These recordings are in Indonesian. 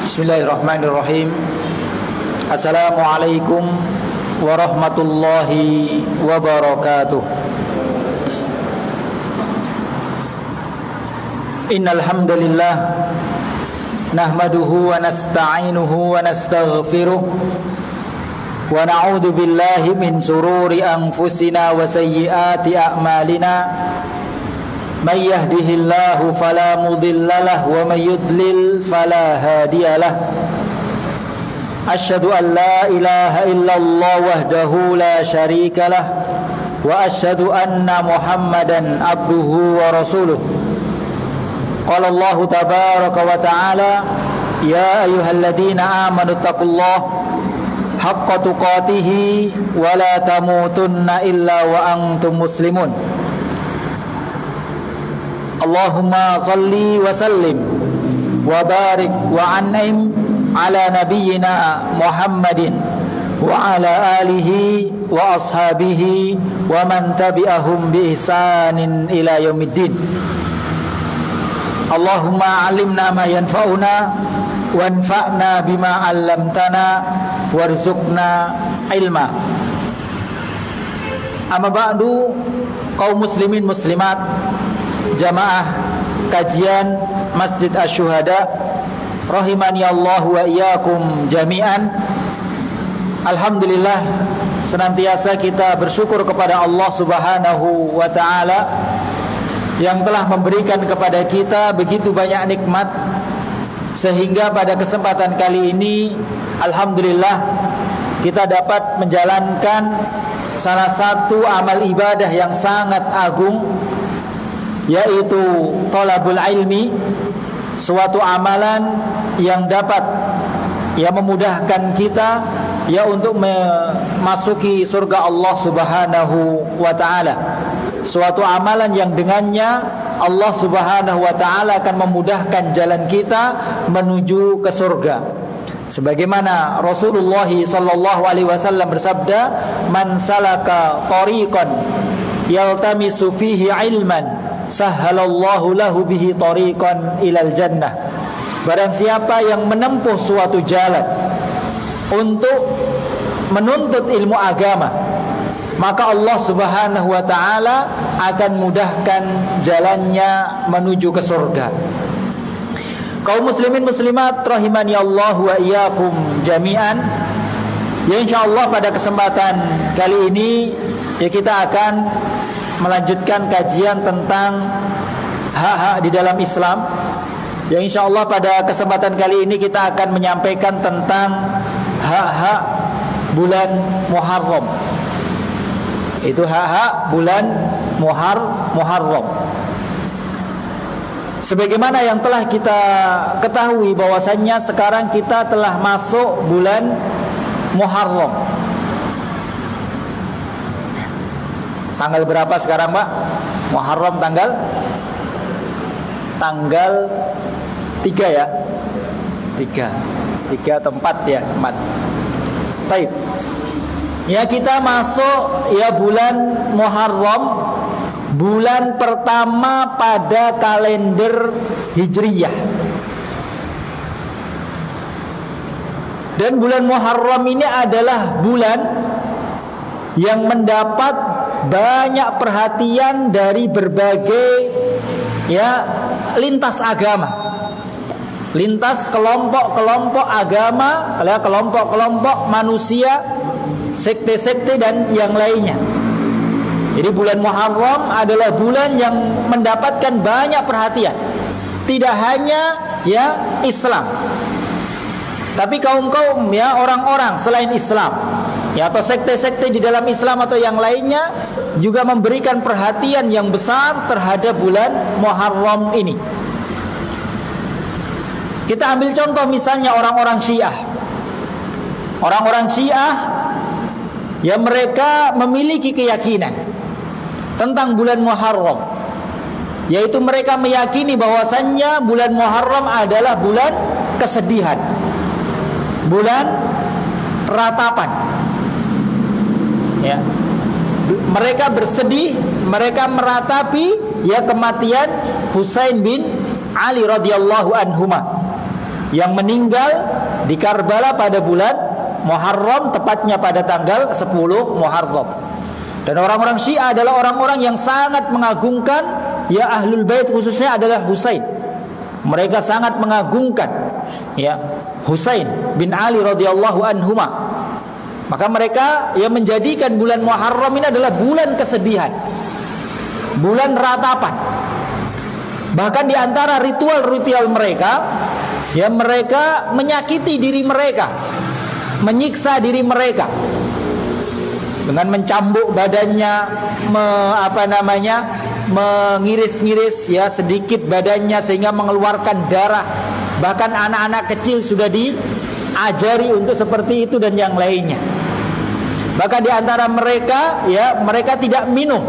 Bismillahirrahmanirrahim. Assalamualaikum warahmatullahi wabarakatuh. Innal hamdalillah nahmaduhu wa nasta'inuhu wa nastaghfiruh wa na'udzu billahi min shururi anfusina wa sayyiati a'malina. May yahdihillahu fala mudhillalah wa may yudlil fala hadiyalah. Asyhadu an la ilaha illallah wahdahu la syarikalah wa asyhadu anna Muhammadan abduhu wa rasuluh. Qala Allah tabaraka wa ta'ala, ya ayyuhalladzina amanu taqullaha haqqa tuqatih wa la tamutunna illa wa antum muslimun. Allahumma salli wa sallim wa barik wa an'im ala nabiyyina Muhammadin wa ala alihi wa ashabihi wa man tabi'ahum bi ihsanin ila yaumiddin. Allahumma 'allimna ma yanfa'una wanfa'na bima 'allamtana warzuqna ilma. Amma ba'du, kaum muslimin muslimat, jamaah kajian Masjid Asy-Syuhada rahimani Allah wa iyyakum jami'an. Alhamdulillah, senantiasa kita bersyukur kepada Allah Subhanahu wa taala yang telah memberikan kepada kita begitu banyak nikmat, sehingga pada kesempatan kali ini alhamdulillah kita dapat menjalankan salah satu amal ibadah yang sangat agung, yaitu thalabul ilmi, suatu amalan yang dapat memudahkan kita untuk memasuki surga Allah Subhanahu wa taala. Suatu amalan yang dengannya Allah Subhanahu wa taala akan memudahkan jalan kita menuju ke surga. Sebagaimana Rasulullah sallallahu alaihi wasallam bersabda, "Man salaka tariqan yaltamisu fihi ilman sahhalallahu lahu bihi tariqan ilal jannah." Barang siapa yang menempuh suatu jalan untuk menuntut ilmu agama, maka Allah Subhanahu wa taala akan mudahkan jalannya menuju ke surga. Kaum muslimin muslimat rahimani Allah wa iyyakum jami'an. Ya, insyaallah pada kesempatan kali ini kita akan melanjutkan kajian tentang hak-hak di dalam Islam. Ya, insyaallah pada kesempatan kali ini kita akan menyampaikan tentang hak-hak bulan Muharram. Itu hak-hak bulan Muharram. Sebagaimana yang telah kita ketahui bahwasannya sekarang kita telah masuk bulan Muharram. Tanggal berapa sekarang, Pak? Muharram tanggal 3 ya? 3 atau 4 ya? 4. Baik. Ya, kita masuk bulan Muharram, bulan pertama pada kalender Hijriyah. Dan bulan Muharram ini adalah bulan yang mendapat banyak perhatian dari berbagai lintas agama, lintas kelompok-kelompok agama, kelompok-kelompok manusia, sekte-sekte dan yang lainnya. Jadi bulan Muharram adalah bulan yang mendapatkan banyak perhatian. Tidak hanya Islam, tapi kaum-kaum orang-orang selain Islam atau sekte-sekte di dalam Islam atau yang lainnya juga memberikan perhatian yang besar terhadap bulan Muharram ini. Kita ambil contoh misalnya orang-orang Syiah. Orang-orang Syiah mereka memiliki keyakinan tentang bulan Muharram, yaitu mereka meyakini bahwasannya bulan Muharram adalah bulan kesedihan, bulan ratapan. Mereka bersedih, mereka meratapi kematian Husain bin Ali radhiyallahu anhuma. yang meninggal di Karbala pada bulan Muharram, tepatnya pada tanggal 10 Muharram. Dan orang-orang Syiah adalah orang-orang yang sangat mengagungkan ya Ahlul Bait, khususnya adalah Husain. Mereka sangat mengagungkan ya Husain bin Ali radhiyallahu anhuma. Maka mereka ya menjadikan bulan Muharram ini adalah bulan kesedihan, bulan ratapan. Bahkan di antara ritual-ritual mereka, ya mereka menyakiti diri mereka, menyiksa diri mereka dengan mencambuk badannya, mengiris-ngiris ya sedikit badannya sehingga mengeluarkan darah. Bahkan anak-anak kecil sudah diajari untuk seperti itu dan yang lainnya. Bahkan di antara mereka ya mereka tidak minum.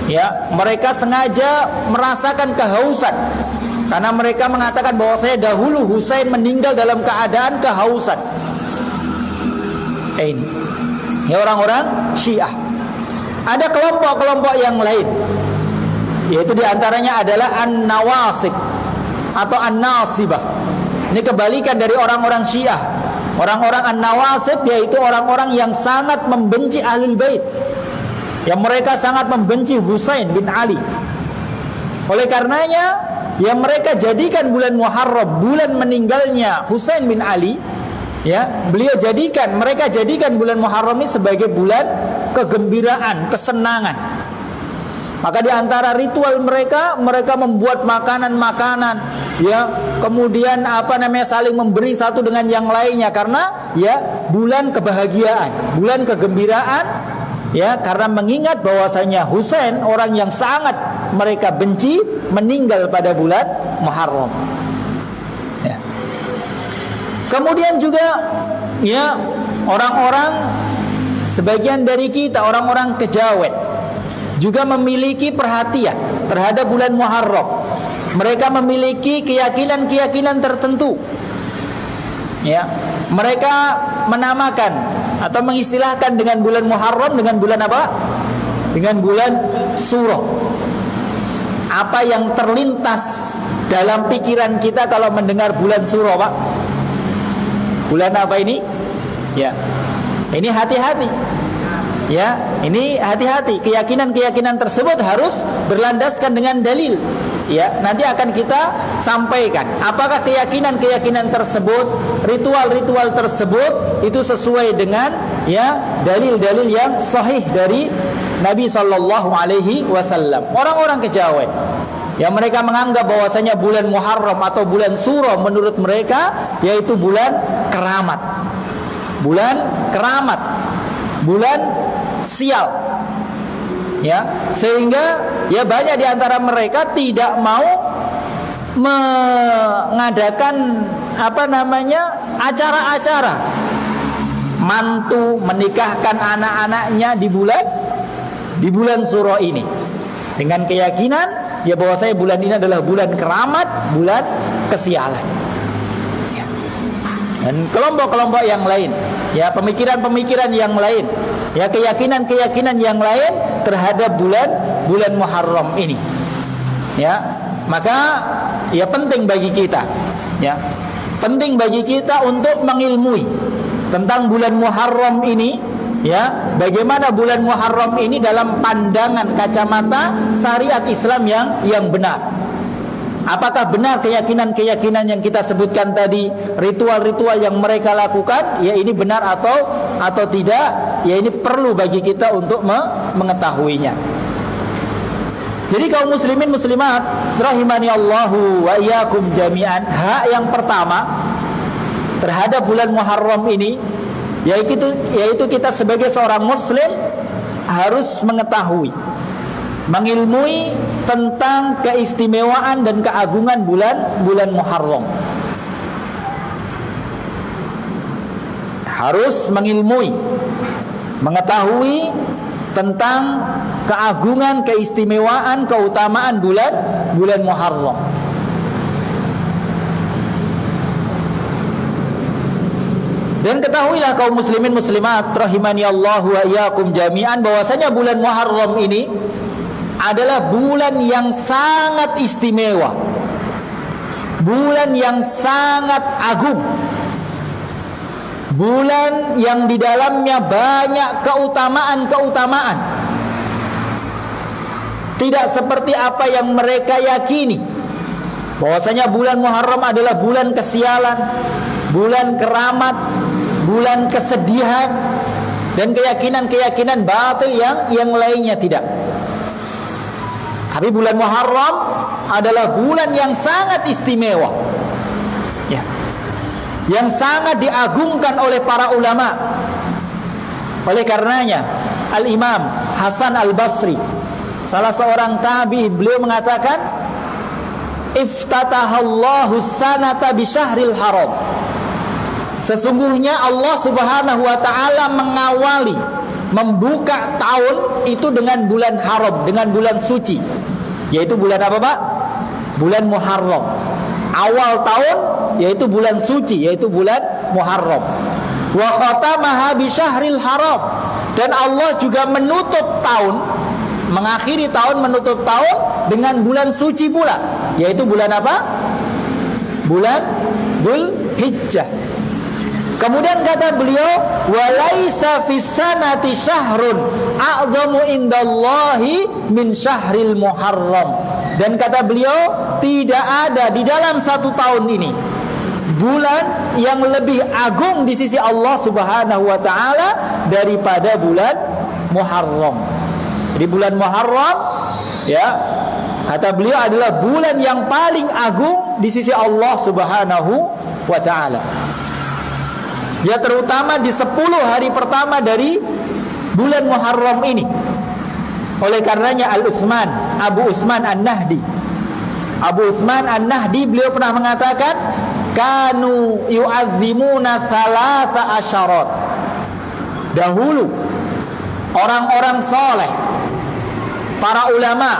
Ya, mereka sengaja merasakan kehausan karena mereka mengatakan bahwasanya dahulu Husain meninggal dalam keadaan kehausan. Ini ya orang-orang Syiah. Ada kelompok-kelompok yang lain, yaitu diantaranya adalah An-Nawasib atau An-Nasibah. Ini kebalikan dari orang-orang Syiah. Orang-orang An-Nawasib yaitu orang-orang yang sangat membenci Ahlul Bait, yang mereka sangat membenci Husain bin Ali. Oleh karenanya ya mereka jadikan bulan Muharram, bulan meninggalnya Husain bin Ali, ya mereka jadikan bulan Muharram ini sebagai bulan kegembiraan, kesenangan. Maka di antara ritual mereka membuat makanan-makanan, ya, kemudian saling memberi satu dengan yang lainnya karena ya bulan kebahagiaan, bulan kegembiraan, ya, karena mengingat bahwasanya Husain orang yang sangat mereka benci meninggal pada bulan Muharram. Ya. Kemudian juga ya orang-orang sebagian dari kita, orang-orang kejawen juga memiliki perhatian terhadap bulan Muharram. Mereka memiliki keyakinan-keyakinan tertentu. Ya, mereka menamakan atau mengistilahkan dengan bulan Muharram dengan bulan apa? Dengan bulan Suro. Apa yang terlintas dalam pikiran kita kalau mendengar bulan Suro, Pak? Bulan apa ini? Ya. Ini hati-hati. Ya, ini hati-hati. Keyakinan-keyakinan tersebut harus berlandaskan dengan dalil. Ya, nanti akan kita sampaikan apakah keyakinan-keyakinan tersebut, ritual-ritual tersebut itu sesuai dengan ya dalil-dalil yang sahih dari Nabi sallallahu alaihi wasallam. Orang-orang kejawen yang mereka menganggap bahwasanya bulan Muharram atau bulan Suro menurut mereka yaitu bulan keramat. Bulan keramat. Bulan sial. Ya, sehingga ya banyak di antara mereka tidak mau mengadakan acara-acara mantu menikahkan anak-anaknya di bulan Suro ini dengan keyakinan ya bahwasanya bulan ini adalah bulan keramat, bulan kesialan. Ya. Dan kelompok-kelompok yang lain, ya pemikiran-pemikiran yang lain, ya keyakinan-keyakinan yang lain terhadap bulan Muharram ini. Ya, maka ya penting bagi kita, ya. Penting bagi kita untuk mengilmui tentang bulan Muharram ini, ya. Bagaimana bulan Muharram ini dalam pandangan kacamata syariat Islam yang benar. Apakah benar keyakinan-keyakinan yang kita sebutkan tadi, ritual-ritual yang mereka lakukan, ya ini benar atau tidak? Ya ini perlu bagi kita untuk mengetahuinya. Jadi kaum muslimin muslimat rahimani Allahu wa iyyakum jami'an, hak yang pertama terhadap bulan Muharram ini yaitu kita sebagai seorang muslim harus mengetahui, mengilmui tentang keistimewaan dan keagungan bulan Muharram. Harus mengilmui, mengetahui tentang keagungan, keistimewaan, keutamaan bulan Muharram. Dan ketahuilah kaum muslimin muslimat rahimani Allah wa iyyakum jami'an bahwasanya bulan Muharram ini adalah bulan yang sangat istimewa. bulan yang sangat agung, bulan yang di dalamnya banyak keutamaan-keutamaan. Tidak seperti apa yang mereka yakini, bahwasanya bulan Muharram adalah bulan kesialan, bulan keramat, bulan kesedihan, dan keyakinan-keyakinan batil yang lainnya. Tidak. Tapi bulan Muharram adalah bulan yang sangat istimewa, ya, yang sangat diagungkan oleh para ulama. Oleh karenanya Al-Imam Hasan Al-Basri, salah seorang tabi'in, beliau mengatakan, iftatahallahu sanata bi syahril haram. Sesungguhnya Allah Subhanahu wa taala mengawali, membuka tahun itu dengan bulan haram, dengan bulan suci. Yaitu bulan apa, Pak? Bulan Muharram. Awal tahun yaitu bulan suci, yaitu bulan Muharram. Wa khatamaha bi syahril haram. Dan Allah juga menutup tahun, mengakhiri tahun, menutup tahun dengan bulan suci pula, yaitu bulan apa? Bulan Dzulhijjah. Kemudian kata beliau, walaisa fis sanati syahrun a'zamu indallahi min syahril Muharram. Dan kata beliau, tidak ada di dalam satu tahun ini bulan yang lebih agung di sisi Allah Subhanahu wa taala daripada bulan Muharram. Jadi bulan Muharram, ya, kata beliau adalah bulan yang paling agung di sisi Allah Subhanahu wa taala. Ya, terutama di 10 hari pertama dari bulan Muharram ini. Oleh karenanya Abu Utsman An-Nahdi, beliau pernah mengatakan, kanu yu'azzimuna thalatha asyarat. Dahulu orang-orang soleh, para ulama,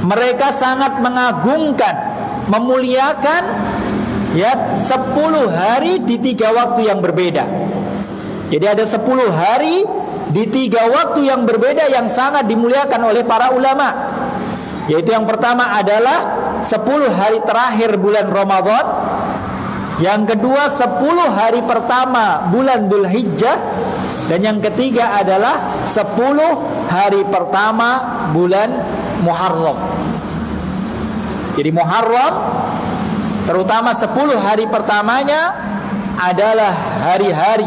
mereka sangat mengagungkan, memuliakan, ya, 10 hari di 3 waktu yang berbeda. Jadi ada 10 hari di 3 waktu yang berbeda yang sangat dimuliakan oleh para ulama. Yaitu yang pertama adalah 10 hari terakhir bulan Ramadan. Yang kedua 10 hari pertama bulan Dzulhijjah. Dan yang ketiga adalah 10 hari pertama bulan Muharram. Jadi Muharram, terutama 10 hari pertamanya adalah hari-hari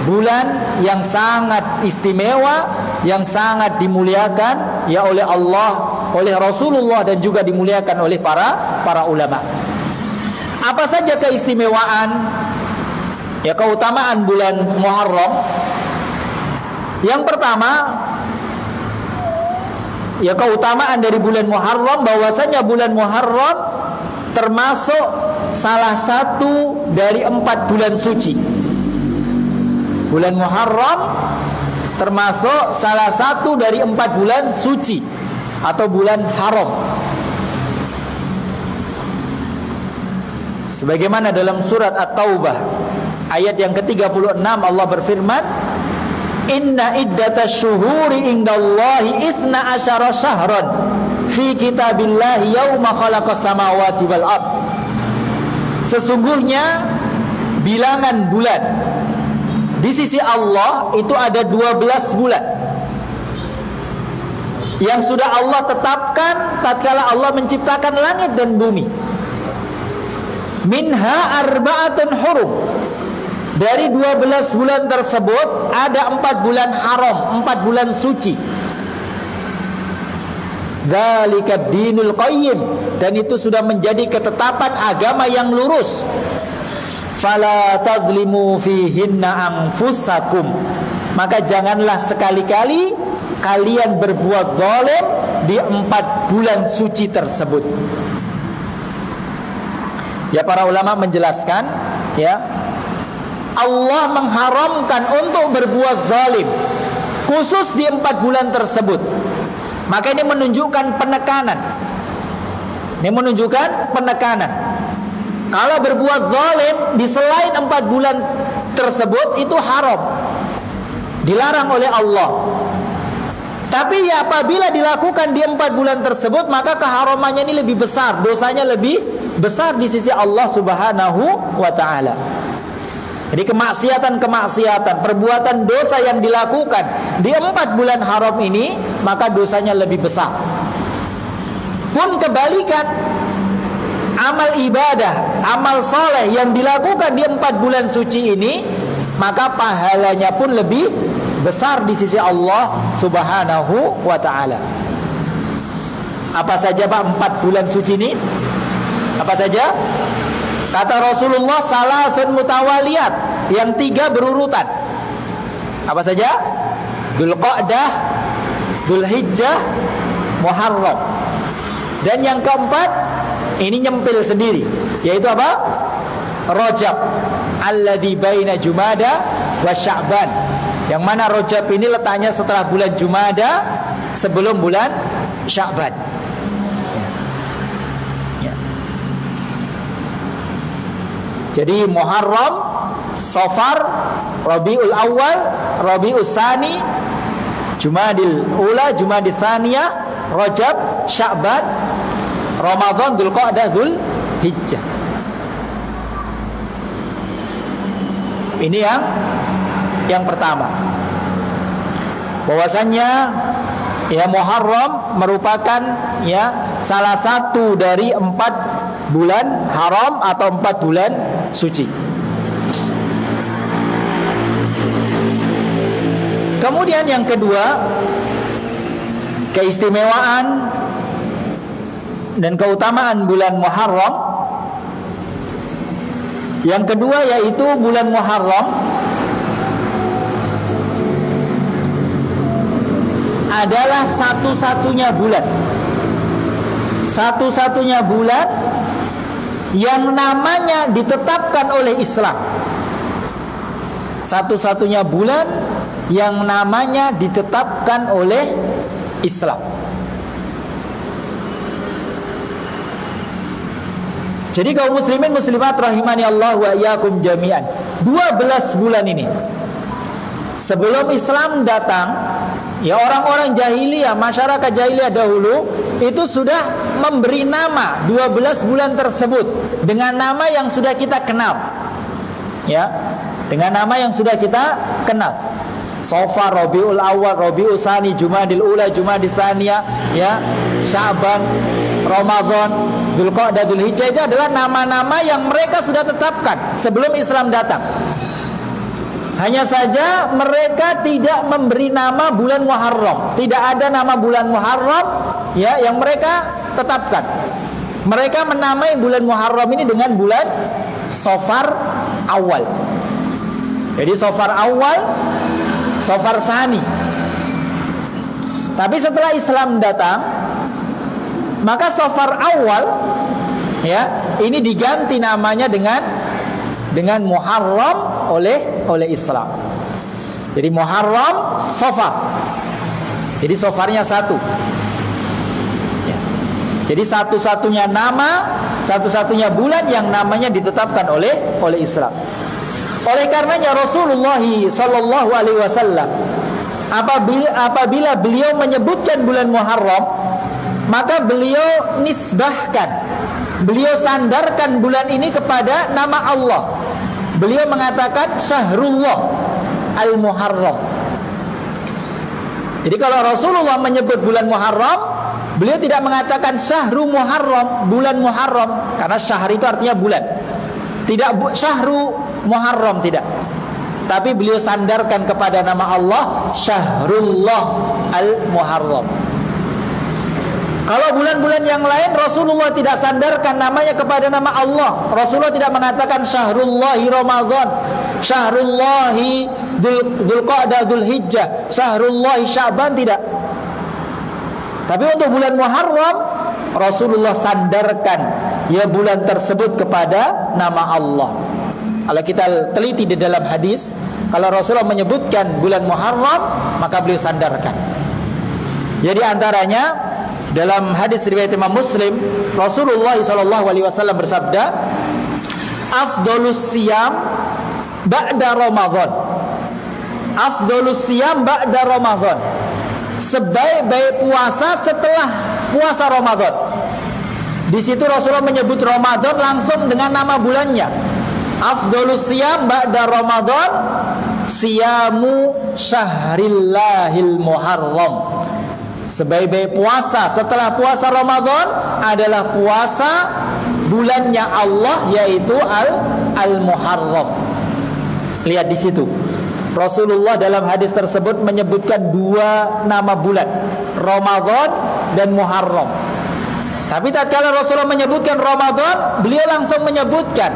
bulan yang sangat istimewa, yang sangat dimuliakan ya oleh Allah, oleh Rasulullah, dan juga dimuliakan oleh para ulama. Apa saja keistimewaan, ya, keutamaan bulan Muharram? Yang pertama, ya, keutamaan dari bulan Muharram, bahwasanya bulan Muharram termasuk salah satu dari 4 bulan suci. Bulan Muharram termasuk salah satu dari 4 bulan suci atau bulan haram. Sebagaimana dalam surat At-Taubah ayat yang ke-36 Allah berfirman, inna iddatasy syuhuri indallahi 12 syahran fi kitabillahi yauma khalaqas samawati wal ard. Sesungguhnya bilangan bulan di sisi Allah itu ada 12 bulan yang sudah Allah tetapkan tatkala Allah menciptakan langit dan bumi. Minha arba'atun hurum. Dari 12 bulan tersebut ada 4 bulan haram, 4 bulan suci. Dzalikad dinul qayyim, dan itu sudah menjadi ketetapan agama yang lurus. Fala tadzlimu fihinna anfusakum, maka janganlah sekali-kali kalian berbuat zalim di 4 bulan suci tersebut. Ya, para ulama menjelaskan, ya, Allah mengharamkan untuk berbuat zalim khusus di 4 bulan tersebut. Maka ini menunjukkan penekanan. Kalau berbuat zalim di selain 4 bulan tersebut itu haram, dilarang oleh Allah. Tapi ya, apabila dilakukan di 4 bulan tersebut, maka keharamannya ini lebih besar, dosanya lebih besar di sisi Allah Subhanahu wa taala. Jadi kemaksiatan-kemaksiatan, perbuatan dosa yang dilakukan di 4 bulan haram ini, maka dosanya lebih besar. Pun kebalikan, amal ibadah, amal soleh yang dilakukan di 4 bulan suci ini, maka pahalanya pun lebih besar di sisi Allah Subhanahu wa ta'ala. Apa saja Pak 4 bulan suci ini? Apa saja? Kata Rasulullah, salasun mutawaliyat, yang 3 berurutan. Apa saja? Dzulqa'dah, Dzulhijjah, Muharram. Dan yang keempat, ini nyempil sendiri, yaitu apa? Rajab, alladzi baina Jumada wa Sya'ban. Yang mana Rajab ini letaknya setelah bulan Jumada, sebelum bulan Sya'ban. Jadi Muharram, Safar, Rabiul Awal, Rabiul Tsani, Jumadil Ula, Jumadil Tsaniyah, Rajab, Sya'ban, Ramadan, Dzulqa'dah, Dzulhijjah. Ini yang pertama. Bahwasannya ya Muharram merupakan ya salah satu dari 4 bulan haram atau 4 bulan suci. Kemudian yang kedua, keistimewaan dan keutamaan bulan Muharram. Yang kedua yaitu bulan Muharram adalah satu-satunya bulan yang namanya ditetapkan oleh Islam. Satu-satunya bulan yang namanya ditetapkan oleh Islam. Jadi kaum muslimin muslimat rahimani Allah wa iyyakum jami'an, 12 bulan ini sebelum Islam datang, ya orang-orang jahiliyah, masyarakat jahiliyah dahulu itu sudah memberi nama 12 bulan tersebut dengan nama yang sudah kita kenal. Ya, dengan nama yang sudah kita kenal. Safar, Rabiul Awal, Rabiul Tsani, Jumadil Ula, Jumadil Tsaniyah, ya, Sya'ban, Ramadan, Dzulqa'dah, Dzulhijjah, itu adalah nama-nama yang mereka sudah tetapkan sebelum Islam datang. Hanya saja mereka tidak memberi nama bulan Muharram. Tidak ada nama bulan Muharram ya yang mereka tetapkan. Mereka menamai bulan Muharram ini dengan bulan Safar Awal. Jadi Safar Awal, Safar Tsani. Tapi setelah Islam datang, maka Safar Awal ya ini diganti namanya dengan Muharram oleh Islam. Jadi Muharram, Safar. Jadi Safarnya satu. Ya. Jadi satu-satunya nama, satu-satunya bulan yang namanya ditetapkan oleh Islam. Oleh karenanya Rasulullah sallallahu alaihi wasallam apabila beliau menyebutkan bulan Muharram, maka beliau nisbahkan, beliau sandarkan bulan ini kepada nama Allah. Beliau mengatakan Syahrullah Al-Muharram. Jadi kalau Rasulullah menyebut bulan Muharram, beliau tidak mengatakan Syahru Muharram, bulan Muharram, karena syahr itu artinya bulan. Tidak Syahru Muharram, tidak. Tapi beliau sandarkan kepada nama Allah Syahrullah Al-Muharram. Kalau bulan-bulan yang lain Rasulullah tidak sandarkan namanya kepada nama Allah. Rasulullah tidak mengatakan Syahrullahi Ramadan, Syahrullahi Dzulqa'dah, Dzulhijjah, Syahrullahi Sya'ban, tidak. Tapi untuk bulan Muharram Rasulullah sandarkan ya bulan tersebut kepada nama Allah. Kalau kita teliti di dalam hadis, kalau Rasulullah menyebutkan bulan Muharram, maka beliau sandarkan. Jadi antaranya dalam hadis riwayat Imam Muslim, Rasulullah SAW bersabda, "Afdhalus siyam ba'da Ramadan." Afdhalus siyam ba'da Ramadan. Sebaik-baik puasa setelah puasa Ramadan. Di situ Rasulullah menyebut Ramadan langsung dengan nama bulannya. Afdhalus siyam ba'da Ramadan siyamu syahrillahil muharram. Sebaik-baik puasa setelah puasa Ramadan adalah puasa bulannya Allah, yaitu al-Muharram. Lihat di situ. Rasulullah dalam hadis tersebut menyebutkan dua nama bulan, Ramadan dan Muharram. Tapi tatkala Rasulullah menyebutkan Ramadan, beliau langsung menyebutkan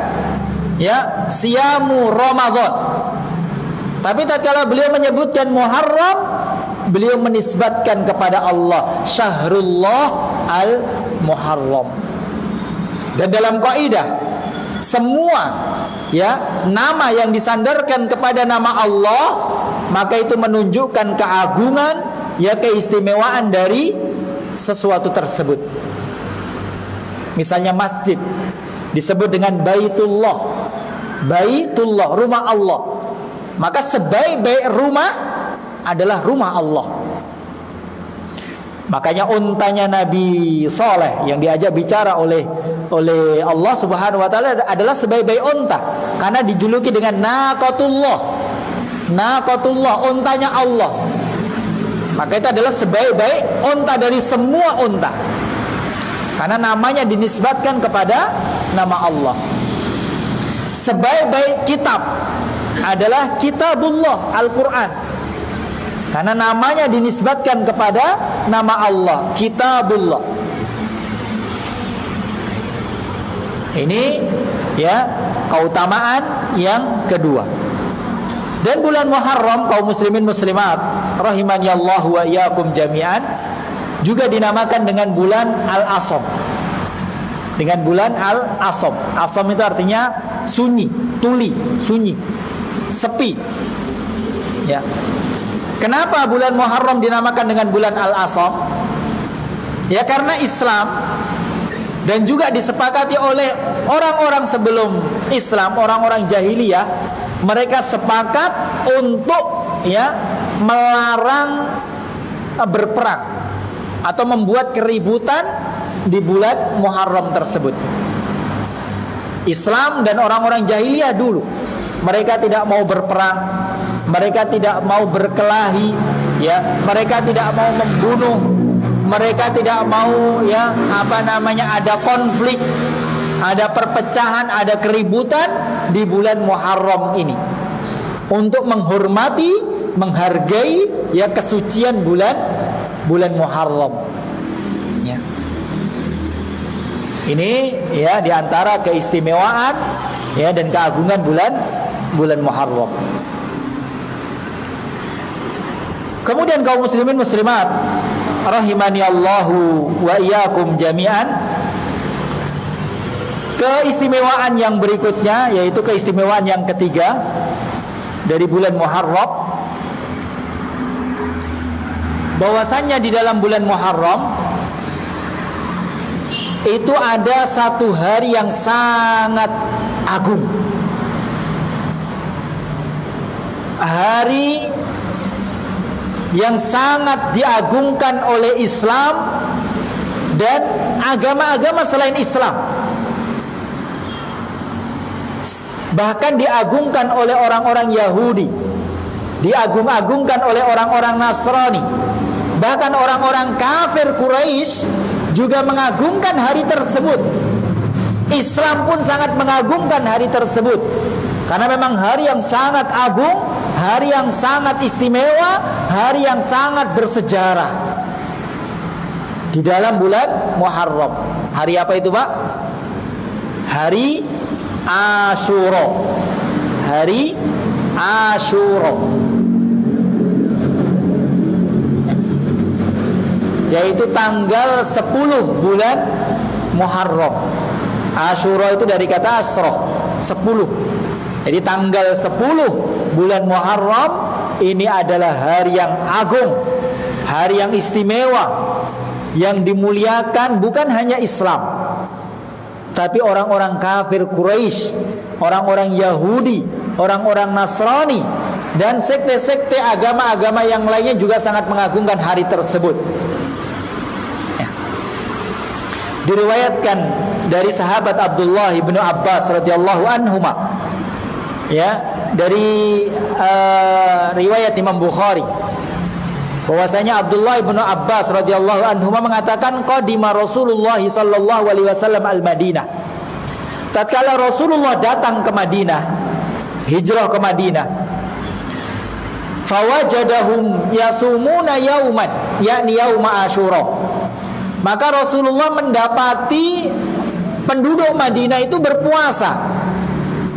ya, siyamu Ramadan. Tapi tatkala beliau menyebutkan Muharram, beliau menisbatkan kepada Allah, Syahrullah al-Muharram. Dan dalam kaidah, semua ya nama yang disandarkan kepada nama Allah, maka itu menunjukkan keagungan, ya keistimewaan dari sesuatu tersebut. Misalnya masjid disebut dengan Baitullah. Baitullah, rumah Allah. Maka sebaik-baik rumah adalah rumah Allah. Makanya untanya Nabi Saleh yang diajak bicara oleh Allah Subhanahu wa taala adalah sebaik-baik unta, karena dijuluki dengan naqatullah. Naqatullah, untanya Allah. Maka itu adalah sebaik-baik unta dari semua unta, karena namanya dinisbatkan kepada nama Allah. Sebaik-baik kitab adalah kitabullah, Al-Quran, karena namanya dinisbatkan kepada nama Allah, kitabullah. Ini ya keutamaan yang kedua. Dan bulan Muharram, kaum muslimin muslimat rahimani Allah wa iyyakum jami'an, juga dinamakan dengan bulan Al-Asam. Dengan bulan Al-Asam. Asam itu artinya sunyi, tuli, sunyi, sepi. Ya. Kenapa bulan Muharram dinamakan dengan bulan Al-Asam? Ya karena Islam, dan juga disepakati oleh orang-orang sebelum Islam, orang-orang jahiliyah, mereka sepakat untuk ya melarang berperang atau membuat keributan di bulan Muharram tersebut. Islam dan orang-orang jahiliyah dulu, mereka tidak mau berperang, mereka tidak mau berkelahi, ya, mereka tidak mau membunuh, mereka tidak mau ya ada konflik, ada perpecahan, ada keributan di bulan Muharram ini, untuk menghormati, menghargai ya kesucian bulan Muharram. Ya. Ini ya diantara keistimewaan ya dan keagungan bulan Muharram. Kemudian kaum muslimin muslimat rahimani Allahu wa iyyakum jami'an, keistimewaan yang berikutnya, yaitu keistimewaan yang ketiga dari bulan Muharram, bahwasannya di dalam bulan Muharram itu ada satu hari yang sangat agung. Hari yang sangat diagungkan oleh Islam dan agama-agama selain Islam. Bahkan diagungkan oleh orang-orang Yahudi, diagung-agungkan oleh orang-orang Nasrani, bahkan orang-orang kafir Quraisy juga mengagungkan hari tersebut. Islam pun sangat mengagungkan hari tersebut, karena memang hari yang sangat agung, hari yang sangat istimewa, hari yang sangat bersejarah di dalam bulan Muharram. Hari apa itu, Pak? Hari Asyura. Hari Asyura, yaitu tanggal 10 bulan Muharram. Asyura itu dari kata asroh, 10. Jadi tanggal 10 bulan Muharram ini adalah hari yang agung, hari yang istimewa, yang dimuliakan bukan hanya Islam, tapi orang-orang kafir Quraisy, orang-orang Yahudi, orang-orang Nasrani, dan sekte-sekte agama-agama yang lainnya juga sangat mengagungkan hari tersebut. diriwayatkan dari sahabat Abdullah bin Abbas radhiyallahu anhuma, ya, dari riwayat Imam Bukhari, bahwasanya Abdullah bin Abbas radhiyallahu anhuma mengatakan qadima Rasulullah sallallahu alaihi wasallam al-Madinah. Tatkala Rasulullah datang ke Madinah, hijrah ke Madinah, fawajadahum yasumuna yauman, yakni yauma Asyura. Maka Rasulullah mendapati penduduk Madinah itu berpuasa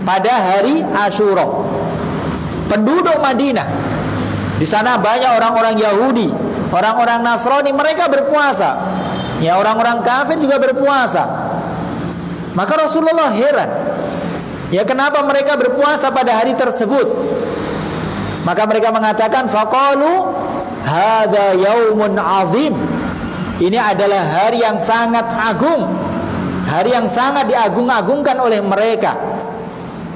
pada hari Asyura. Penduduk Madinah, di sana banyak orang-orang Yahudi, orang-orang Nasrani, mereka berpuasa. Ya, orang-orang kafir juga berpuasa. Maka Rasulullah heran, ya, kenapa mereka berpuasa pada hari tersebut? Maka mereka mengatakan, faqalu hadza yaumun azim. Ini adalah hari yang sangat agung, hari yang sangat diagung-agungkan oleh mereka.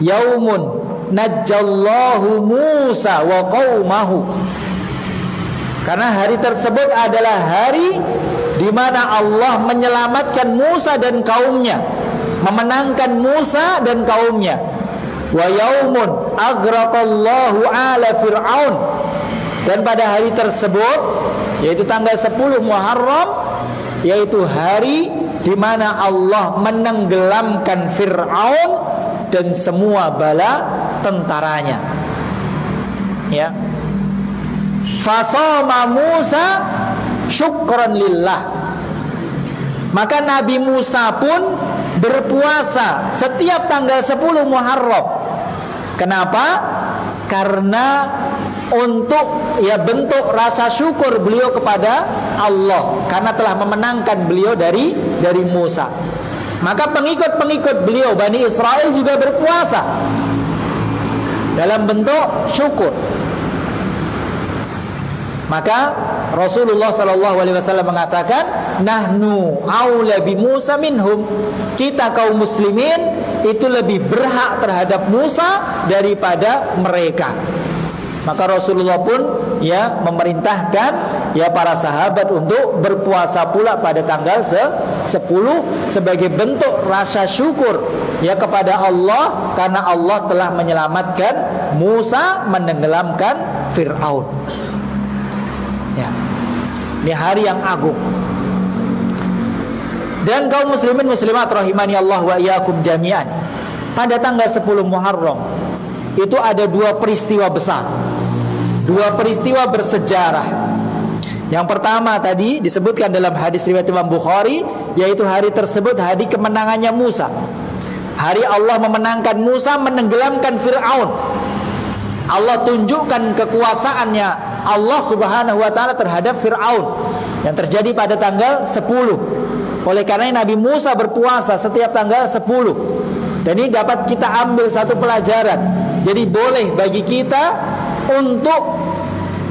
Yaumun najjallahu Musa wa qaumahu. Karena hari tersebut adalah hari di mana Allah menyelamatkan Musa dan kaumnya, memenangkan Musa dan kaumnya. Wa yaumun aghraqallahu ala fir'aun. Dan pada hari tersebut, yaitu tanggal 10 Muharram, yaitu hari di mana Allah menenggelamkan Fir'aun dan semua bala tentaranya. Ya. Fasama Musa syukran lillah. Maka Nabi Musa pun berpuasa setiap tanggal 10 Muharram. Kenapa? Karena untuk, ya, bentuk rasa syukur beliau kepada Allah karena telah memenangkan beliau dari Musa. Maka pengikut-pengikut beliau Bani Israel juga berpuasa dalam bentuk syukur. Maka Rasulullah SAW mengatakan, nahnu aula bi Musa minhum. Kita kaum muslimin itu lebih berhak terhadap Musa daripada mereka. Maka Rasulullah pun, ya, memerintahkan, ya, para sahabat untuk berpuasa pula pada tanggal 10 sebagai bentuk rasa syukur, ya, kepada Allah karena Allah telah menyelamatkan Musa, menenggelamkan Fir'aun. Ya. Ini hari yang agung. Dan kaum muslimin muslimat rahimani Allah wa iyyakum jami'an, pada tanggal 10 Muharram itu ada dua peristiwa besar, dua peristiwa bersejarah. Yang pertama tadi disebutkan dalam hadis riwayat Imam Bukhari, yaitu hari tersebut hari kemenangannya Musa. Hari Allah memenangkan Musa, menenggelamkan Fir'aun. Allah tunjukkan kekuasaannya Allah Subhanahu wa taala terhadap Fir'aun yang terjadi pada tanggal 10. Oleh karena Nabi Musa berpuasa setiap tanggal 10. Dan ini dapat kita ambil satu pelajaran. Jadi boleh bagi kita untuk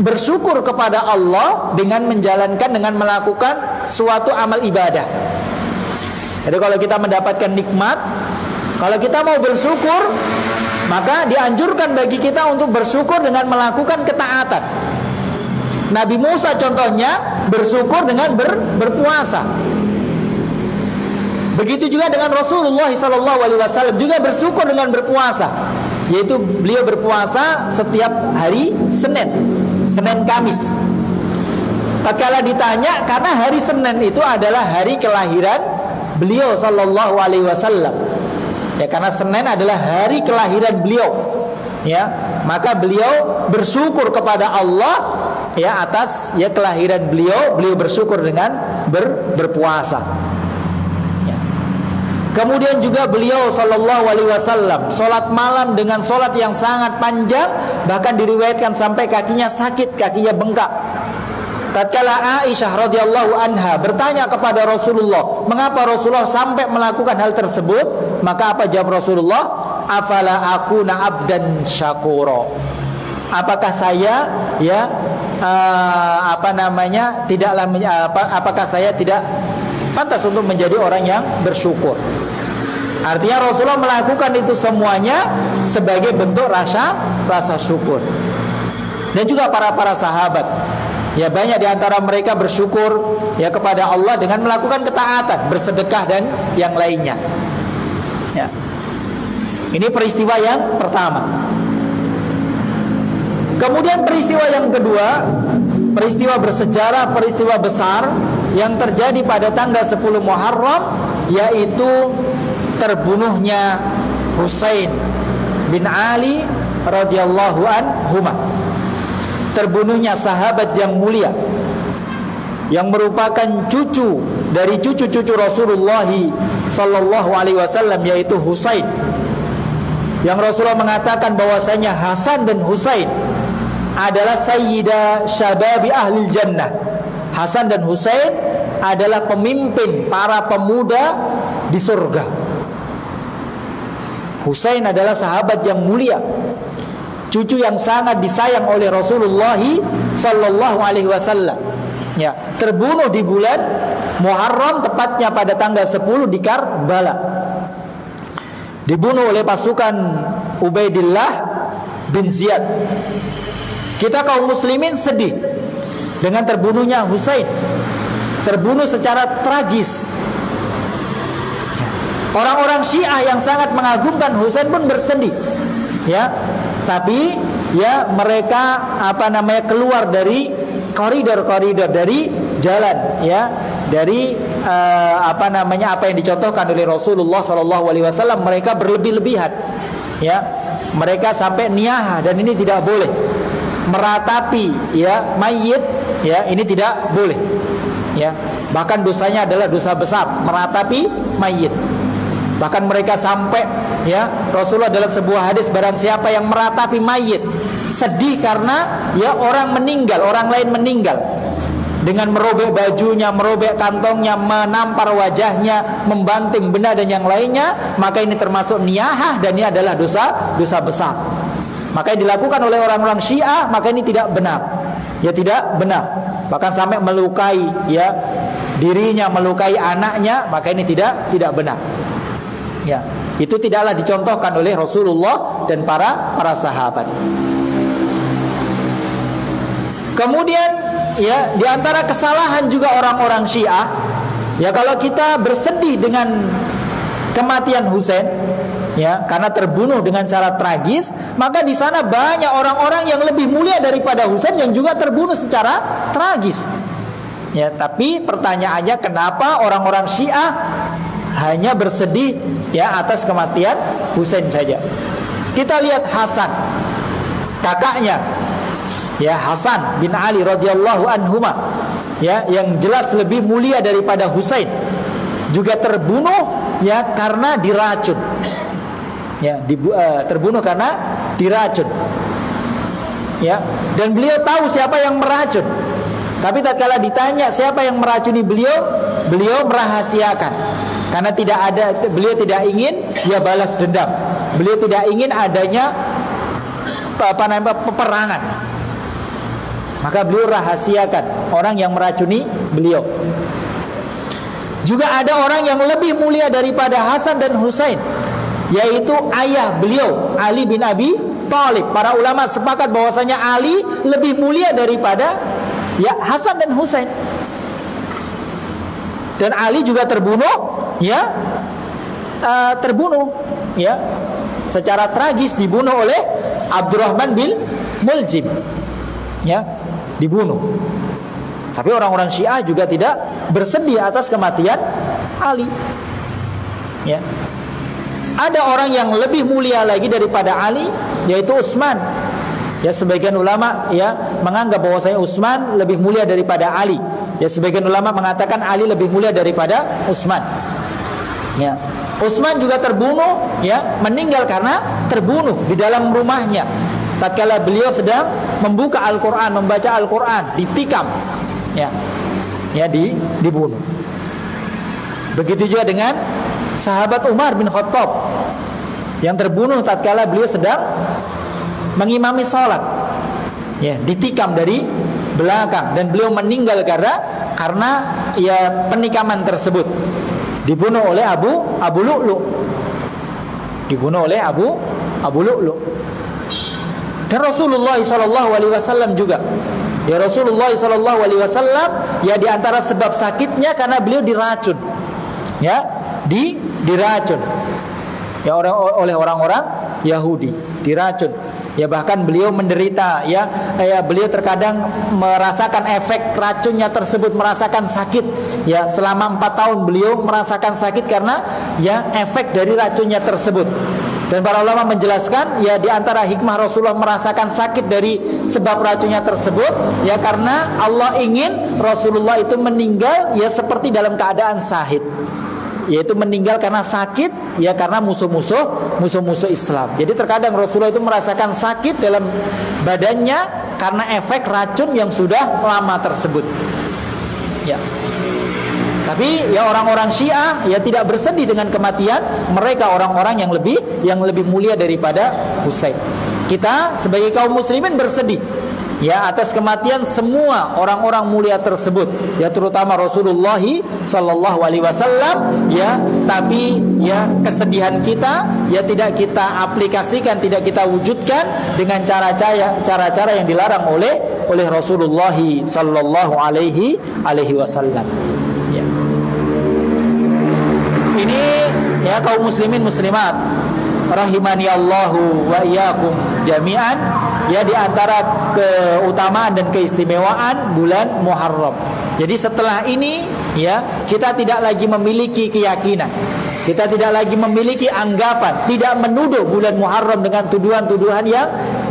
bersyukur kepada Allah dengan menjalankan, dengan melakukan suatu amal ibadah. Jadi kalau kita mendapatkan nikmat, kalau kita mau bersyukur, maka dianjurkan bagi kita untuk bersyukur dengan melakukan ketaatan. Nabi Musa contohnya bersyukur dengan berpuasa. Begitu juga dengan Rasulullah SAW juga bersyukur dengan berpuasa, yaitu beliau berpuasa setiap hari Senin Kamis. Tatkala ditanya, karena hari Senin itu adalah hari kelahiran beliau sallallahu alaihi wasallam. Ya, karena Senin adalah hari kelahiran beliau. Ya, maka beliau bersyukur kepada Allah, ya, atas, ya, kelahiran beliau. Beliau bersyukur dengan berpuasa. Ya. Kemudian juga beliau sallallahu alaihi wasallam salat malam dengan salat yang sangat panjang, bahkan diriwayatkan sampai kakinya sakit, kakinya bengkak. Tatkala Aisyah radhiyallahu anha bertanya kepada Rasulullah, mengapa Rasulullah sampai melakukan hal tersebut? Maka apa jawab Rasulullah? Afala akuna abdan syakura. Apakah saya, ya, apakah saya tidak pantas untuk menjadi orang yang bersyukur? Artinya Rasulullah melakukan itu semuanya sebagai bentuk rasa syukur. Dan juga para sahabat, Ya, banyak di antara mereka bersyukur ya kepada Allah dengan melakukan ketaatan, bersedekah dan yang lainnya. Ya. Ini peristiwa yang pertama. Kemudian peristiwa yang kedua, peristiwa bersejarah, peristiwa besar yang terjadi pada tanggal 10 Muharram, yaitu terbunuhnya Husain bin Ali radhiyallahu anhuma. Terbunuhnya sahabat yang mulia yang merupakan cucu dari cucu-cucu Rasulullah sallallahu alaihi wasallam, yaitu Husain. Yang Rasulullah mengatakan bahwasanya Hasan dan Husain adalah sayyida syababi ahli jannah. Hasan dan Husain adalah pemimpin para pemuda di surga. Husain adalah sahabat yang mulia, cucu yang sangat disayang oleh Rasulullah sallallahu alaihi wasallam. Ya, terbunuh di bulan Muharram, tepatnya pada tanggal 10 di Karbala. Dibunuh oleh pasukan Ubaidillah bin Ziyad. Kita kaum muslimin sedih dengan terbunuhnya Husain. Terbunuh secara tragis. Orang-orang Syiah yang sangat mengagungkan Husain pun bersedih. Ya, tapi ya mereka keluar dari koridor-koridor, dari jalan, ya, dari apa yang dicontohkan oleh Rasulullah sallallahu alaihi wasallam. Mereka berlebih-lebihan. Ya, mereka sampai niyahah, dan ini tidak boleh. Meratapi ya mayit, ya, ini tidak boleh. Ya, bahkan dosanya adalah dosa besar, meratapi mayit. Bahkan mereka sampai, ya, Rasulullah dalam sebuah hadis, barang siapa yang meratapi mayit, sedih karena ya orang meninggal, orang lain meninggal, dengan merobek bajunya, merobek kantongnya, menampar wajahnya, membanting benda dan yang lainnya, maka ini termasuk niyahah, dan ini adalah dosa besar. Maka yang dilakukan oleh orang-orang Syiah, maka ini tidak benar. Ya, tidak benar. Bahkan sampai melukai ya dirinya, melukai anaknya, maka ini tidak benar. Ya, itu tidaklah dicontohkan oleh Rasulullah dan para sahabat. Kemudian ya, di antara kesalahan juga orang-orang Syiah, ya, kalau kita bersedih dengan kematian Husain, ya, karena terbunuh dengan cara tragis, maka di sana banyak orang-orang yang lebih mulia daripada Husain yang juga terbunuh secara tragis. Ya, tapi pertanyaannya, kenapa orang-orang Syiah hanya bersedih ya atas kematian Husain saja? Kita lihat Hasan, kakaknya, ya, Hasan bin Ali radhiyallahu anhuma, ya, yang jelas lebih mulia daripada Husain, juga terbunuh ya karena diracun. Ya, terbunuh karena diracun. Ya, dan beliau tahu siapa yang meracun. Tapi tatkala ditanya siapa yang meracuni beliau, beliau merahasiakan. Karena beliau tidak ingin ya balas dendam. Beliau tidak ingin adanya peperangan. Maka beliau rahasiakan orang yang meracuni beliau. Juga ada orang yang lebih mulia daripada Hasan dan Husain, yaitu ayah beliau, Ali bin Abi Thalib. Para ulama sepakat bahwasanya Ali lebih mulia daripada ya Hasan dan Husain. Dan Ali juga terbunuh, ya, secara tragis, dibunuh oleh Abdurrahman bin Muljim, ya, dibunuh. Tapi orang-orang Syiah juga tidak bersedih atas kematian Ali. Ya, ada orang yang lebih mulia lagi daripada Ali, yaitu Utsman. Ya, sebagian ulama ya menganggap bahwasanya Utsman lebih mulia daripada Ali. Ya, sebagian ulama mengatakan Ali lebih mulia daripada Utsman. Ya, Utsman juga terbunuh, ya, meninggal karena terbunuh di dalam rumahnya. Tatkala beliau sedang membuka Al-Qur'an, membaca Al-Qur'an, ditikam. Ya. Ya, dibunuh. Begitu juga dengan sahabat Umar bin Khattab yang terbunuh tatkala beliau sedang mengimami sholat, ya, ditikam dari belakang, dan beliau meninggal karena ya penikaman tersebut. Dibunuh oleh Abu Lu'lu. Dibunuh oleh Abu Lu'lu. Dan Rasulullah SAW juga Ya Rasulullah SAW ya di antara sebab sakitnya karena beliau diracun. Ya, diracun. Ya oleh orang-orang Yahudi, diracun. Ya bahkan beliau menderita beliau terkadang merasakan efek racunnya tersebut, merasakan sakit. Ya selama 4 tahun beliau merasakan sakit karena ya efek dari racunnya tersebut. Dan para ulama menjelaskan ya di antara hikmah Rasulullah merasakan sakit dari sebab racunnya tersebut ya karena Allah ingin Rasulullah itu meninggal ya seperti dalam keadaan syahid, yaitu meninggal karena sakit ya karena musuh-musuh Islam. Jadi terkadang Rasulullah itu merasakan sakit dalam badannya karena efek racun yang sudah lama tersebut. Ya. Tapi ya orang-orang Syiah ya tidak bersedih dengan kematian mereka, orang-orang yang lebih mulia daripada Husain. Kita sebagai kaum muslimin bersedih ya atas kematian semua orang-orang mulia tersebut, ya terutama Rasulullah sallallahu alaihi wasallam ya, tapi ya kesedihan kita ya tidak kita aplikasikan, tidak kita wujudkan dengan cara-cara yang dilarang oleh Rasulullah sallallahu alaihi wasallam. Ya. Ini ya kaum muslimin muslimat rahimani Allahu wa iyyakum jami'an, ya di antara keutamaan dan keistimewaan bulan Muharram. Jadi setelah ini ya kita tidak lagi memiliki keyakinan, kita tidak lagi memiliki anggapan, tidak menuduh bulan Muharram dengan tuduhan-tuduhan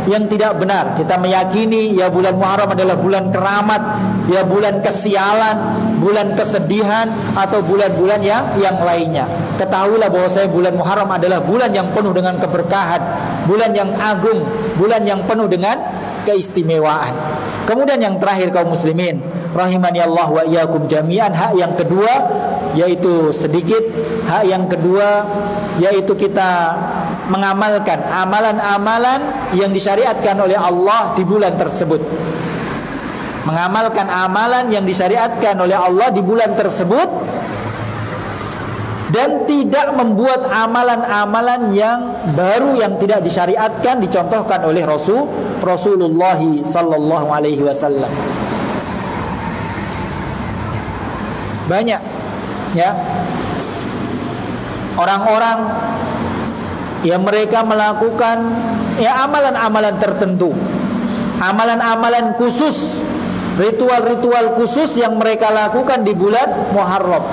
yang tidak benar. Kita meyakini ya bulan Muharram adalah bulan keramat, ya bulan kesialan, bulan kesedihan, atau bulan-bulan yang lainnya. Ketahuilah bahwasanya bulan Muharram adalah bulan yang penuh dengan keberkahan, bulan yang agung, bulan yang penuh dengan keistimewaan. Kemudian yang terakhir kaum muslimin rahimani Allah wa iyyakum jami'an, hak yang kedua yaitu sedikit, hak yang kedua yaitu kita mengamalkan amalan-amalan yang disyariatkan oleh Allah di bulan tersebut. Mengamalkan amalan yang disyariatkan oleh Allah di bulan tersebut dan tidak membuat amalan-amalan yang baru yang tidak disyariatkan, dicontohkan oleh Rasulullah sallallahu alaihi wasallam. Banyak ya orang-orang yang mereka melakukan ya amalan-amalan tertentu, amalan-amalan khusus, ritual-ritual khusus yang mereka lakukan di bulan Muharram.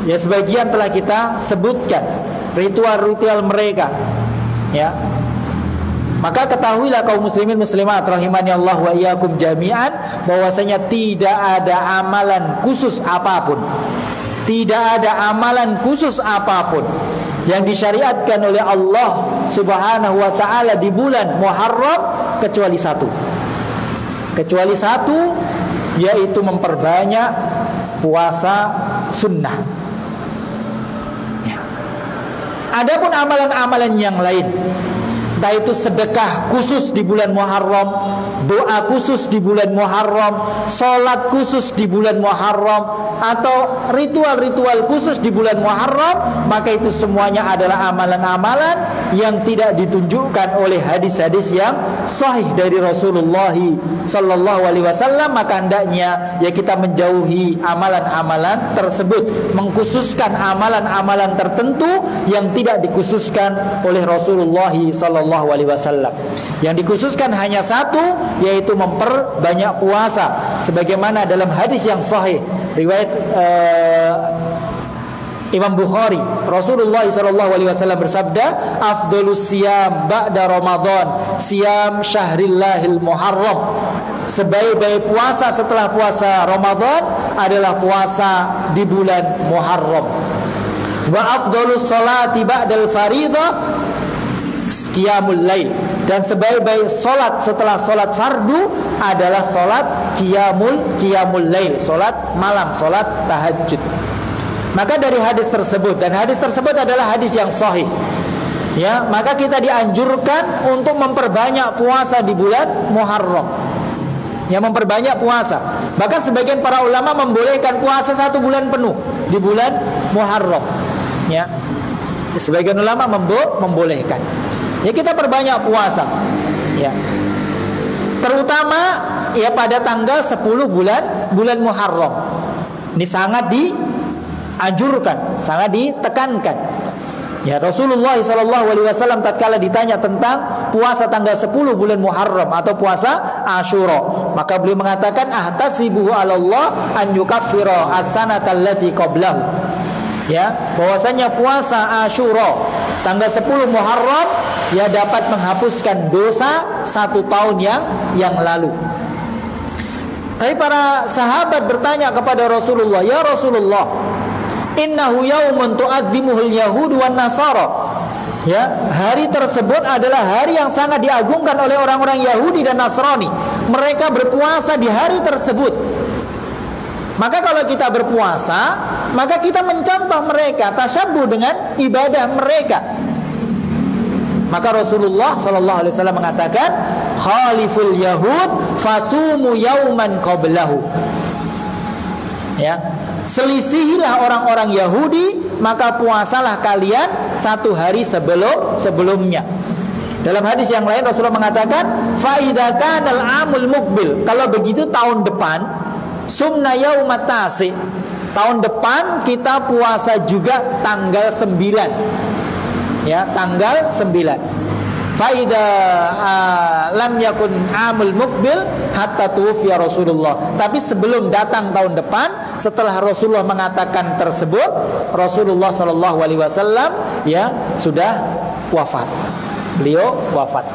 Ya sebagian telah kita sebutkan ritual-ritual mereka. Ya. Maka ketahuilah kaum muslimin muslimat rahimani Allah wa iyyakum jami'an bahwasanya tidak ada amalan khusus apapun, tidak ada amalan khusus apapun yang disyariatkan oleh Allah Subhanahu wa taala di bulan Muharram kecuali satu, yaitu memperbanyak puasa sunnah. Ya. Adapun amalan-amalan yang lain, entah itu sedekah khusus di bulan Muharram, doa khusus di bulan Muharram, salat khusus di bulan Muharram, atau ritual-ritual khusus di bulan Muharram, maka itu semuanya adalah amalan-amalan yang tidak ditunjukkan oleh hadis-hadis yang sahih dari Rasulullah sallallahu alaihi wasallam. Maka hendaknya ya kita menjauhi amalan-amalan tersebut, mengkhususkan amalan-amalan tertentu yang tidak dikhususkan oleh Rasulullah sallallahu alaihi wasallam. Yang dikhususkan hanya satu, yaitu memperbanyak puasa, sebagaimana dalam hadis yang sahih riwayat Imam Bukhari, Rasulullah SAW bersabda, afdolus siyam ba'da Ramadan siyam syahrillahil Muharram. Sebaik-baik puasa setelah puasa Ramadan adalah puasa di bulan Muharram. Wa afdolus salati ba'dal faridah qiyamul lail. Dan sebaik-baik solat setelah solat fardu adalah solat qiyamul lail, solat malam, solat tahajud. Maka dari hadis tersebut, dan hadis tersebut adalah hadis yang sahih, ya, maka kita dianjurkan untuk memperbanyak puasa di bulan Muharram. Ya, memperbanyak puasa. Bahkan sebagian para ulama membolehkan puasa 1 bulan penuh di bulan Muharram. Ya, sebagian ulama membolehkan. Ya, kita perbanyak puasa. Ya. Terutama ya pada tanggal 10 bulan Muharram. Ini sangat dianjurkan, sangat ditekankan. Ya, Rasulullah SAW tatkala ditanya tentang puasa tanggal 10 bulan Muharram atau puasa Asyura, maka beliau mengatakan ahtasibuhu 'ala Allah an yukaffira as-sanata allati qablahu. Ya, bahwasanya puasa Asyura tanggal 10 Muharram ya dapat menghapuskan dosa 1 tahun yang lalu. Tapi para sahabat bertanya kepada Rasulullah, "Ya Rasulullah, innahu yaumun tu'adzimuhul yahud wan nasara." Ya, hari tersebut adalah hari yang sangat diagungkan oleh orang-orang Yahudi dan Nasrani. Mereka berpuasa di hari tersebut. Maka kalau kita berpuasa, maka kita mencontoh mereka, tasyabbuh dengan ibadah mereka. Maka Rasulullah SAW mengatakan, "Khaliful yahud fasumu yauman qablahu." Ya, selisihilah orang-orang Yahudi, maka puasalah kalian 1 hari sebelumnya. Dalam hadis yang lain Rasulullah mengatakan, "Fa idza kana al-amul muqbil." Kalau begitu tahun depan, sumna yaumat tasi. Tahun depan kita puasa juga tanggal 9. Ya, tanggal 9. Faida lam yakun amul muqbil hatta tuwfiya Rasulullah. Tapi sebelum datang tahun depan, setelah Rasulullah mengatakan tersebut, Rasulullah SAW ya sudah wafat. Beliau wafat.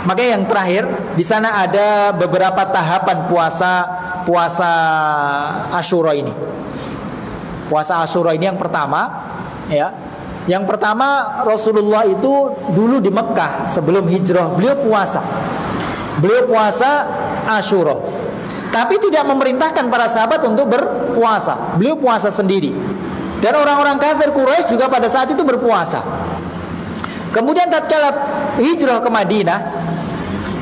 Maka yang terakhir di sana ada beberapa tahapan puasa Asyura ini. Puasa Asyura ini yang pertama, ya. Yang pertama, Rasulullah itu dulu di Mekah sebelum hijrah, beliau puasa Asyura. Tapi tidak memerintahkan para sahabat untuk berpuasa. Beliau puasa sendiri. Dan orang-orang kafir Quraisy juga pada saat itu berpuasa. Kemudian tatkala hijrah ke Madinah,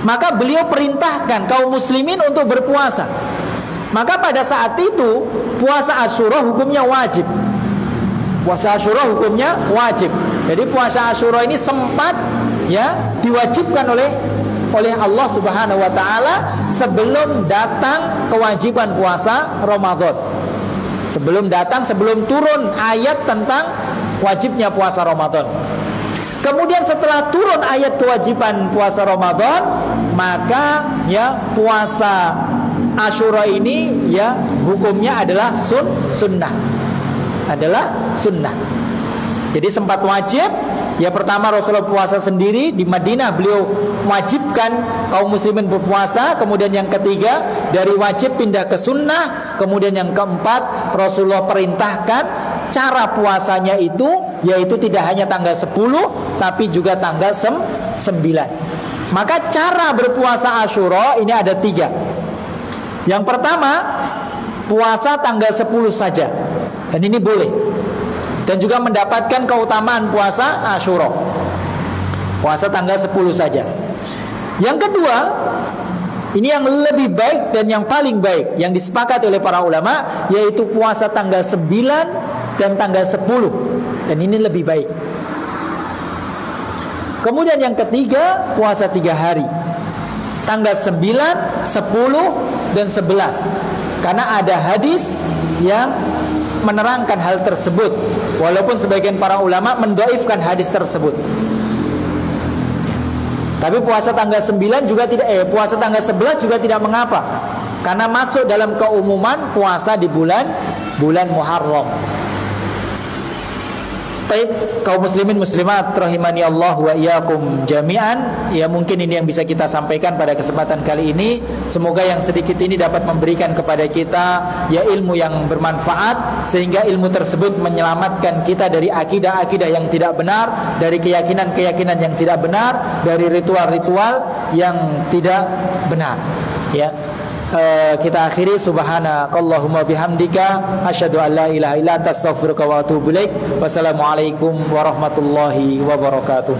maka beliau perintahkan kaum muslimin untuk berpuasa. Maka pada saat itu puasa Asyura hukumnya wajib. Puasa Asyura hukumnya wajib. Jadi puasa Asyura ini sempat ya diwajibkan oleh Allah Subhanahu wa taala sebelum datang kewajiban puasa Ramadan. Sebelum turun ayat tentang wajibnya puasa Ramadan. Kemudian setelah turun ayat kewajiban puasa Ramadan, maka ya puasa Asyura ini ya hukumnya adalah sunnah. Jadi sempat wajib. Ya, pertama Rasulullah puasa sendiri di Madinah, beliau wajibkan kaum muslimin berpuasa. Kemudian yang ketiga, dari wajib pindah ke sunnah. Kemudian yang keempat, Rasulullah perintahkan cara puasanya itu, yaitu tidak hanya tanggal 10 tapi juga tanggal 9. Maka cara berpuasa Asyura ini ada 3. Yang pertama, puasa tanggal 10 saja. Dan ini boleh. Dan juga mendapatkan keutamaan puasa Asyura. Puasa tanggal 10 saja. Yang kedua, ini yang lebih baik dan yang paling baik, yang disepakati oleh para ulama, yaitu puasa tanggal 9 dan tanggal 10. Dan ini lebih baik. Kemudian yang ketiga, puasa 3 hari. Tanggal 9, 10, dan 11. Karena ada hadis yang menerangkan hal tersebut, walaupun sebagian para ulama mendhaifkan hadis tersebut. Tapi puasa tanggal 9 juga tidak puasa tanggal 11 juga tidak mengapa, karena masuk dalam keumuman puasa di bulan Muharram. Baik, kaum muslimin muslimat rahimani Allah wa iyyakum jami'an. Ya, mungkin ini yang bisa kita sampaikan pada kesempatan kali ini. Semoga yang sedikit ini dapat memberikan kepada kita ya ilmu yang bermanfaat, sehingga ilmu tersebut menyelamatkan kita dari akidah-akidah yang tidak benar, dari keyakinan-keyakinan yang tidak benar, dari ritual-ritual yang tidak benar. Ya. Kita akhiri, subhanakallahumma bihamdika asyhadu an la ilaha illa anta astaghfiruka wa atubu ilaik. Wassalamualaikum warahmatullahi wabarakatuh.